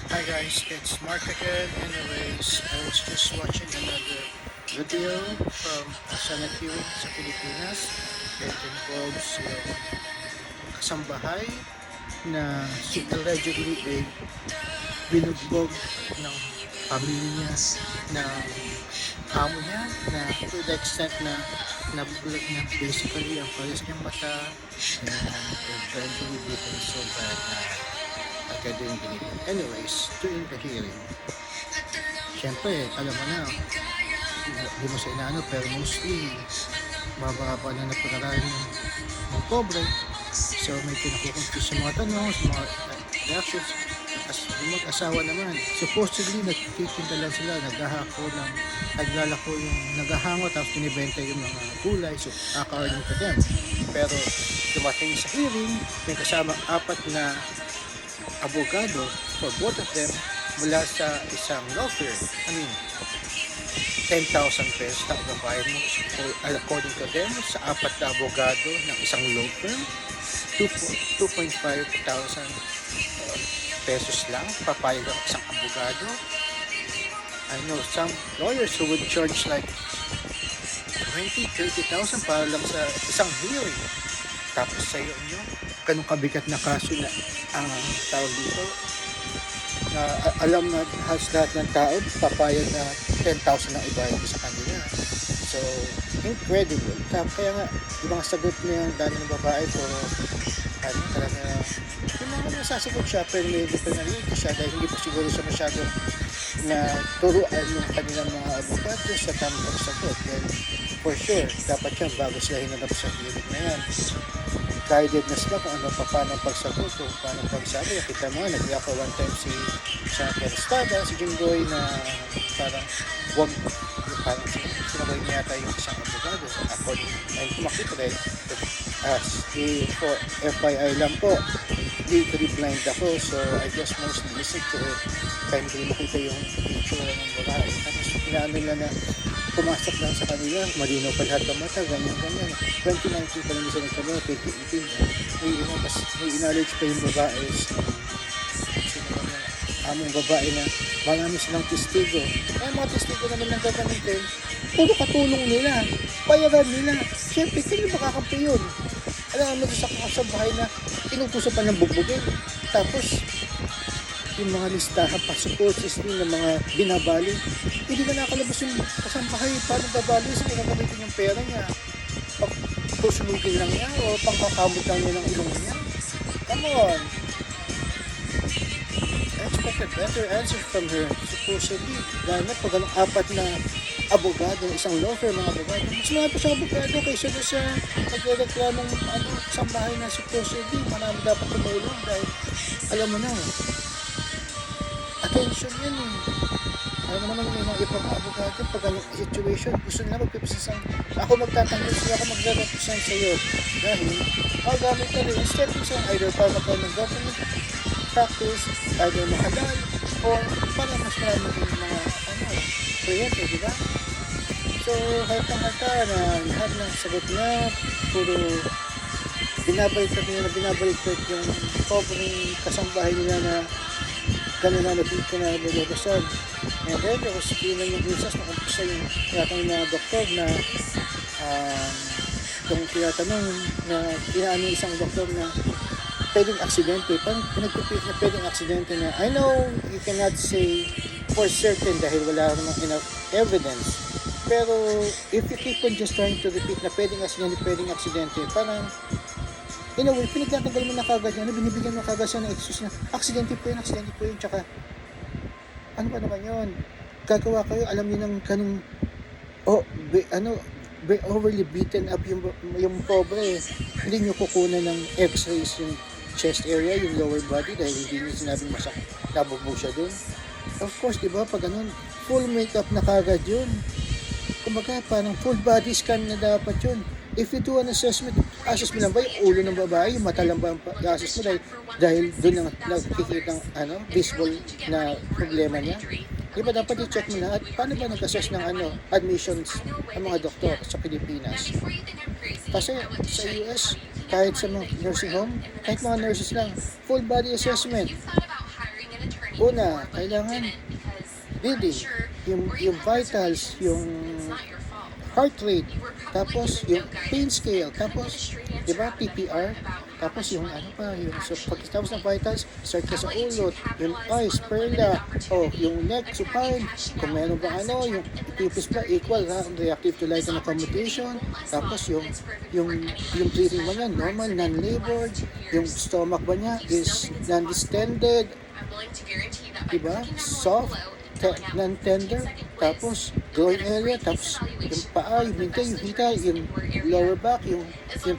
Hi guys, it's Mark again. Anyways, I was just watching another video from a Senate hearing sa Pilipinas. It involves yung kasambahay na allegedly binugbog ng pamilya na amo niya na to the extent na nabulag niya basically ang pares niyang mata and eventually bleeding so bad na agad din binigyan. Anyways, during the hearing, syempre, alam mo na, hindi mo sa inaano, pero mostly, mababa na napag-aralan ng pobre. So, may kinakukonfuse sa mga tanong, sa mga reactions. Yung mag-asawa naman, supposedly, nagtitinda lang sila, naglalako yung naghahango, tapos binibenta yung mga gulay, so, according to them. Pero, dumating sa hearing, may kasama apat na abogado for both of them mula sa isang law firm. I mean, 10,000 pesos na babayad mo according to them sa apat na abogado ng isang law firm. 2,500 pesos lang papayag ang isang abogado. I know some lawyers who would charge like 20,000-30,000 para lang sa isang hearing. Tapos sa iyo nyo, ganun kabigat na kaso na ang tawag dito na alam na lahat ng tao papayag na 10,000 ang ibayad sa kanila. So, incredible. Kaya nga, yung mga sagot niya yung dami ng babae po, talaga, yung mga nasasagot siya, pero may dependent siya dahil hindi pa siguro siya masyadong na turuan yung kanilang mga abogado sa tamang pagsagot. Then, for sure, dapat yan bago sila hinanap sa hearing na yan. Guided na sila kung ano pa paano pagsagot, kung paano pagsabi. Kita mo nga, nag-iyak ko one time si Senator Estrada, si Jinggoy na parang parang sinabay niya yata yung isang abogado. According, and kumakita rin, for FYI lang po, legally blind ako, so I just mostly listen to it. Kaya hindi makita yung picture ng babae. Tapos inaano nila na pumasok lang sa kanila, malinaw pa lahat ng mata, ganyan. 2019 pa lang isa nagkano, 2018. May acknowledge pa yung babae. Among babae na marami silang testigo. Eh, mga testigo naman ng gagamitin, puro katulong nila, bayaran nila. Siyempre, hindi makakampi yun. Alam mo sa kasabahay na inutusan pa ng bugbugin. Tapos, yung mga listahan pa support system ng mga binabali, hindi na nakalabas yung kasambahay. Paano babali sa pinagamitin yung pera niya? Tusunugin lang niya o pangkakamot lang niya ng ilong niya? Come on! I expect a better answer from her. Supposedly, dahil na pag apat na abogado, isang law firm mga abogado, mas marami pa siyang abogado kaysa doon sa nagre-reklamong kasambahay na supposedly marami dapat tumulong dahil alam mo na, attention yan eh. Alam mo naman may mga ibang abogado pag anong situation, gusto nila magpipisisang ako magtatanggol siya, ako magre-represent sa iyo dahil magamit na rin stepping sa either para magkaroon ng government practice, either mahalal or para mas marami yung mga kliyente, di ba? So, halata na lahat ng sagot niya, puro binabaliktad yung pobreng kasambahay nila na kanina nabito na nilalabasan. And then, there was yung insas na kumpisa yung tinatanong na doktor na yung tinatanong na inaano isang doktor na pwedeng aksidente. Parang pinagpipit na pwedeng aksidente na I know you cannot say for certain dahil wala namang enough evidence. Pero if you keep on just trying to repeat na pwedeng aksidente, parang in a way, pinagtatanggal mo na kagad yan, binibigyan mo kagad siya ng excuse na aksidente po yun, tsaka ano ba naman yun? Gagawa kayo, alam niyo ng ganung overly beaten up yung pobre. Hindi niyo kukunan ng x-rays yung chest area, yung lower body dahil hindi niyo sinabing masakit, nabugbog siya dun. Of course, di ba, pag ganun, full makeup na kagad yun. Kumbaga, parang full body scan na dapat yun. If you do an assessment lang ba yung ulo ng babae, yung mata lang ba ang i-assess mo dahil doon lang nakikita ng visible na problema niya? Di ba dapat i-check mo na at paano ba nag-assess ng admissions ng mga doktor sa Pilipinas? Kasi sa US, kahit sa mga nursing home, kahit mga nurses lang, full body assessment. Una, kailangan breathing, yung vitals, yung heart rate, tapos yung pain scale, tapos, di ba, PPR, tapos yung ano pa, yung pagkatapos ng vitals, start ka sa ulot, yung eyes, perla, yung neck, supine, kung meron ba ano, yung pupils pa, equal, reactive to light and accommodation, tapos yung breathing mo niya, normal, non-labored, yung stomach ba niya is non-distended, diba, soft, non-tender, tapos groin area, tapos yung paa, yung bintay, yung hita, yung lower back, yung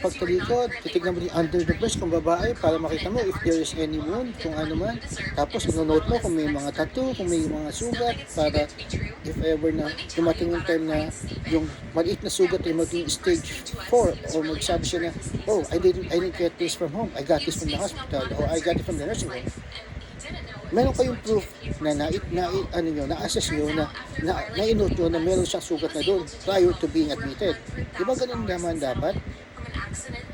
pagtalikod, titignan mo yung under the breast kung babae para makita mo if there is any wound, kung ano man. Tapos ino-note mo kung may mga tattoo, kung may mga sugat, para if ever na dumating yung time na yung maliit na sugat ay maging stage 4 o magsabi siya na, oh, I didn't get this from home, I got this from the hospital, or I got it from the nursing home. Meron kayong proof na na-assess nyo, na-inote nyo na meron siyang sugat na doon prior to being admitted. Di ba ganun naman dapat?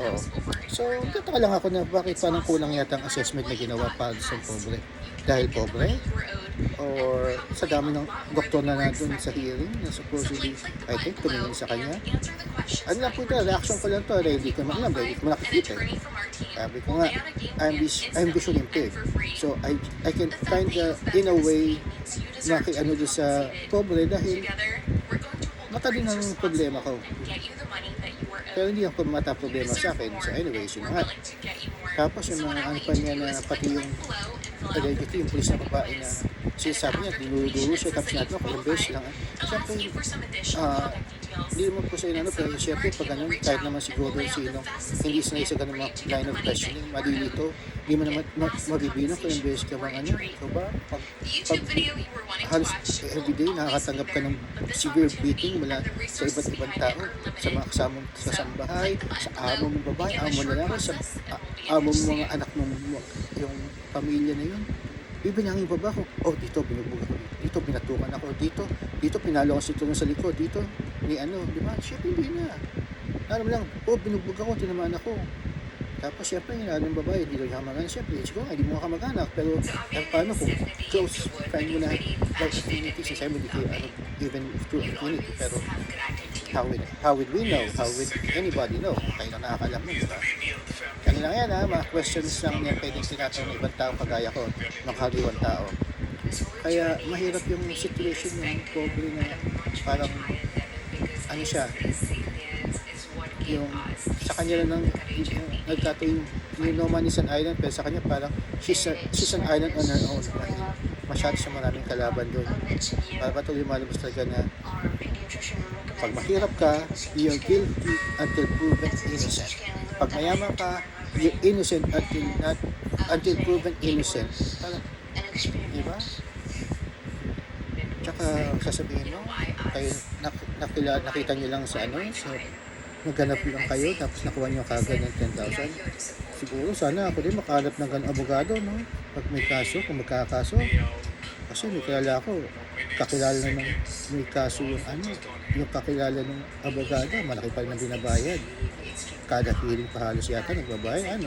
Oo. So, tataka lang ako na bakit parang kulang yata ang assessment na ginawa para sa pobre. Dahil pobre? Or sa dami ng doktor na nandun sa hearing na supposedly, I think, tumingin sa kanya? Ano lang po ito, reaction ko lang to, hindi ko alam, hindi ko nakikita. Sabi ko nga, I'm visually impaired. So, I can kind of, in a way, ano doon sa pobre dahil matali ng problema ko. Pero hindi ang mata problema sa akin. So, anyways, yun nga. Tapos yung mga ano pa niya na pati yung dito yung pulis na babae na sinasabi niya, dinuro siya, tapos natin ako, yung beses lang. Siyempre, hindi naman po sa inano, pero siyempre, pag ganun, kahit naman siguro sino, hindi sanay sa ganun mga line of questioning, malilito, hindi mo naman mabibilang kung yung beses ka bang ano. So ba, pag halos everyday, nakakatanggap ka ng severe beating mula sa iba't ibang tao, sa mga kasama sa sambahay, sa amo mong babae, amo mo lalaki, sa amo mong mga anak mong yung pamilya na yun. Bibilangin pa ba ako? Oh, dito binugbog ako. Dito binatukan ako. Dito pinalo ako si tulong sa likod. Dito ni ano, di ba? Siyempre hindi na. Alam lang, oh, binugbog ako, tinamaan ako. Tapos siyempre, yung alam babae, hindi lang kamag-anak. Siyempre, siguro, hindi mo kamag-anak. Pero, paano kung close friend mo na like affinity, since hindi kayo, even through affinity. Pero, how would we know? How would anybody know? Kayo na nakakalam mo, di ba? Kanina yan mga questions lang yan pwedeng tinatanong ng ibang tao kagaya ko, ng kaliwang tao. Kaya mahirap yung situation ng pobre na parang ano siya, yung sa kanya lang nagkatayo yung No Man is an Island, pero sa kanya parang she's an island on her own. Masyado siya maraming kalaban doon. Para patuloy malabas talaga na pag mahirap ka, you're guilty until proven innocent. Pag mayaman ka, you're innocent until proven innocent. Diba? Tsaka sasabihin mo, kayo nakita nyo lang sa naghanap lang kayo, tapos nakuha nyo kagad ng 10,000. Siguro sana ako din makahanap ng ganang abogado, no? Pag may kaso, kung magkakaso. Kasi may kilala ako, kakilala ng may kaso yung kakilala ng abogado, malaki pa rin ang binabayad. Kada hearing pa halos yata nagbabayad,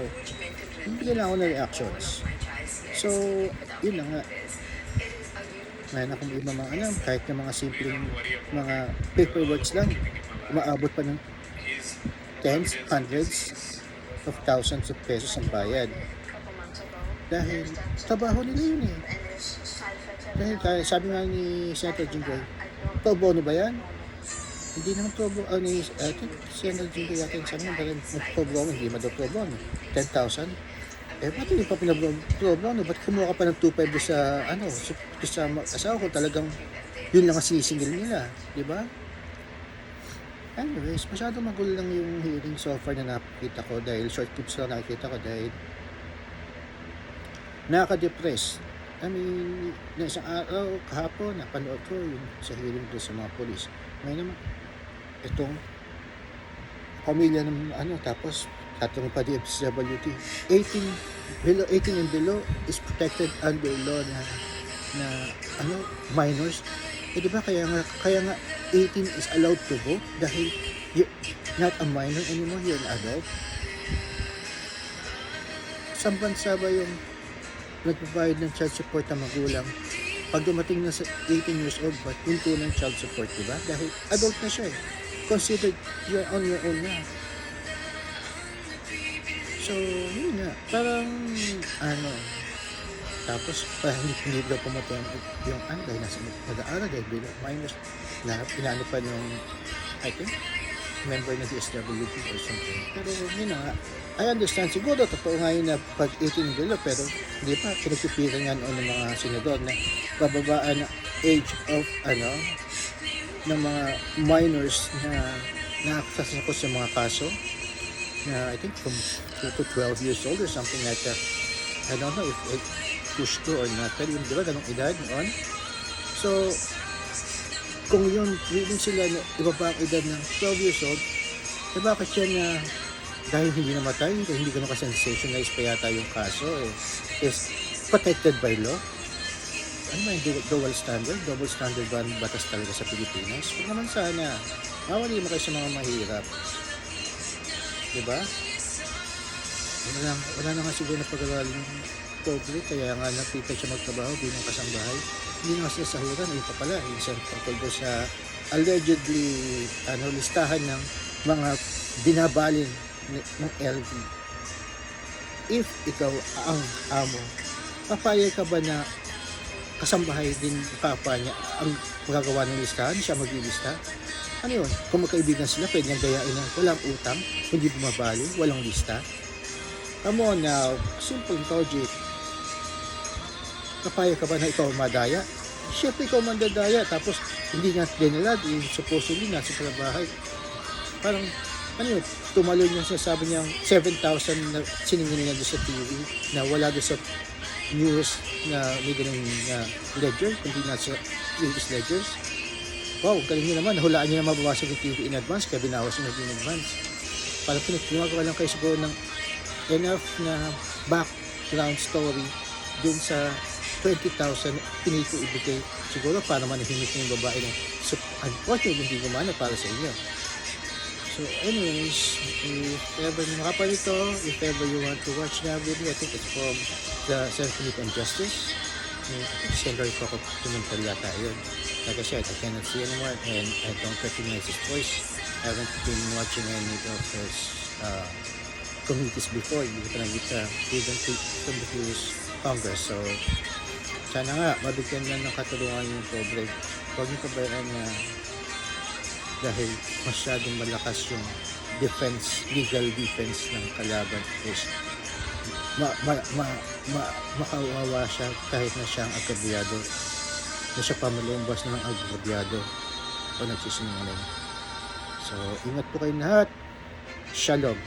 hindi lang ako na reactions. So, yun lang nga. Ngayon akong iba mga kahit yung mga simpleng mga paperworks lang, umaabot pa ng tens, hundreds of thousands of pesos ang bayad. Dahil trabaho nila yun eh. Dahil sabi nga ni Senator Jinggoy, pro bono ba yan? Hindi naman pro bono, Senator Jinggoy yata yung sabi nga, pro bono, hindi man daw pro bono. 10,000? Ba't hindi pa pinag-pro bono? Ba't kumuha ka pa ng 2.5 sa asawa ko? Talagang yun lang ang sisingil nila, di ba? Anyways, masyado magulo lang yung hearing so far na nakikita ko dahil short clips lang nakikita ko dahil nakaka-depress. I mean, na isang araw, kahapon, napanood ko yung sa hearing doon sa mga polis. Ngayon naman, itong pamilya ng tapos katong pa di FCWT 18 and below is protected under law na minors. Di ba kaya nga 18 is allowed to vote dahil you're not a minor anymore, you're an adult. Sa bansa ba yung nagbabayad ng child support ang magulang. Pag dumating na sa 18 years old, ba't hinto ng child support, di ba? Dahil adult na siya eh. Considered you're on your own na. So, yun nga. Parang, ano, tapos, hindi daw pumatay yung dahil nasa nag-aaral, dahil bilang minus na pinano pa nung, I think, member ng DSWD or something. Pero, yun nga, I understand. Siguro, totoo nga yun na pag 18 below, pero hindi pa, pinagpipiran nga noon ng mga senador na bababaan na age of, ng mga minors na nakakasakot sa mga kaso na I think from 2 to 12 years old or something like that. I don't know if it pushed to or not. Pero yun, di ba, ganong edad noon? So, kung yun, willing sila na ibaba ang edad ng 12 years old, eh bakit yan na dahil hindi namatay, dahil hindi ganun ka-sensationalize pa yata yung kaso, is protected by law? Ano ba yung double standard ba ang batas talaga sa Pilipinas? Huwag naman sana. Mawali mo kayo sa mga mahirap. Diba? Wala na nga siguro na pag-aral ng pobre, kaya nga napita siya magtrabaho bilang kasambahay. Hindi nga siya sahuran, ay pa pala, isang tungkol sa allegedly listahan ng mga binabalin ng LV. If ikaw ang amo, papayag ka ba na kasambahay din papa niya ang magagawa ng listahan, siya maglilista? Ano yun? Kung magkaibigan sila, pwede niyang gayain na walang utang, hindi bumabali, walang lista. Come on now, simple logic. Kapayag ka ba na ikaw madaya? Siyempre ikaw mandadaya, tapos hindi nga dinalad, supposedly nasa trabahay. Parang, ano yun, tumalon yung sinasabi niyang 7,000 na siningin niya doon sa TV na wala doon sa news na may ganun na ledger, kundi nasa previous ledgers. Wow, galing niyo naman, nahulaan niyo na mababasag yung TV in advance, kaya binawas niyo in advance. Parang pinagawa lang kayo siguro ng enough na background story dun sa 20,000 pinito ibigay siguro para manahimik yung babae na unfortunately hindi gumana para sa inyo. So anyways, if ever makapalito, if ever you want to watch that video, I think it's from the Senate Committee on Justice. It's very documentary yata yun. Like I said, I cannot see anymore and I don't recognize his voice. I haven't been watching any of his committees before. Hindi ko nakita even from the previous Congress. So sana nga, mabigyan na ng katulungan yung pobre. Huwag niyo pabayaan na dahil masyadong malakas yung legal defense ng kalaban is makawawa siya kahit na siyang agabyado, na siya pamalumbas na ng agabyado o nagsisinungaling. So, ingat po kayo lahat. Shalom.